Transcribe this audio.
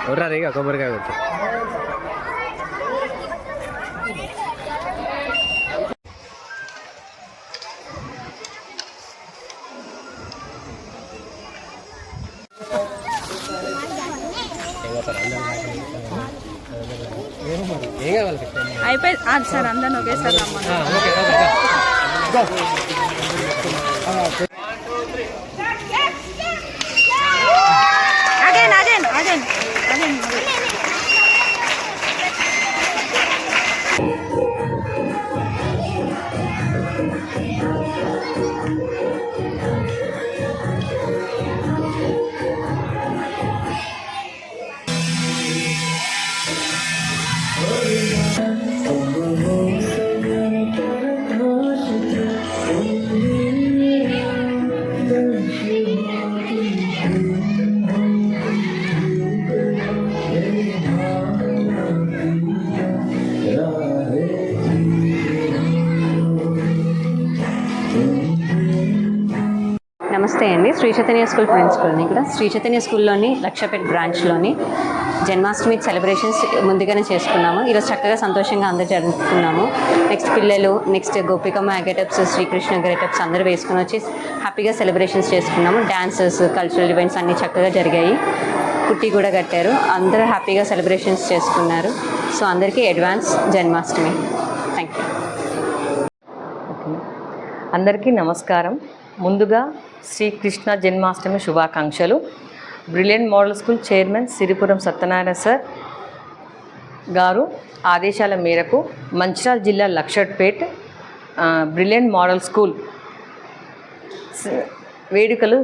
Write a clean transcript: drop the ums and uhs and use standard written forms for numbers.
ఎవరారు ఇక కొబ్బరికాయ కొట్టు. అయిపోయి సార్ అందరిని ఒకేసారి అగైన్ అగైన్ అగైన్ అగైన్. నమస్తే అండి. శ్రీ చైతన్య స్కూల్ ప్రిన్సిపల్ని. ఇక్కడ శ్రీ చైతన్య స్కూల్లోని లక్షపేట్ బ్రాంచ్లోని జన్మాష్టమి సెలబ్రేషన్స్ ముందుగానే చేసుకున్నాము. ఈరోజు చక్కగా సంతోషంగా అందరూ జరుపుకున్నాము. నెక్స్ట్ పిల్లలు గోపికమ్మ గెటప్స్, శ్రీకృష్ణ గెటప్స్ అందరూ వేసుకుని వచ్చి హ్యాపీగా సెలబ్రేషన్స్ చేసుకున్నాము. డాన్సెస్, కల్చరల్ ఈవెంట్స్ అన్నీ చక్కగా జరిగాయి. కుట్టి కూడా కట్టారు. అందరూ హ్యాపీగా సెలబ్రేషన్స్ చేసుకున్నారు. సో అందరికీ అడ్వాన్స్ జన్మాష్టమి. Thank you. అందరికీ నమస్కారం. ముందుగా శ్రీకృష్ణ జన్మాష్టమి శుభాకాంక్షలు. Brilliant model school chairman Siripuram Satyanarayana sir గారు ఆదేశాల మేరకు మంచిర్యాల జిల్లా లక్షపేట్ బ్రిలియంట్ మోడల్ స్కూల్ వేడుకలు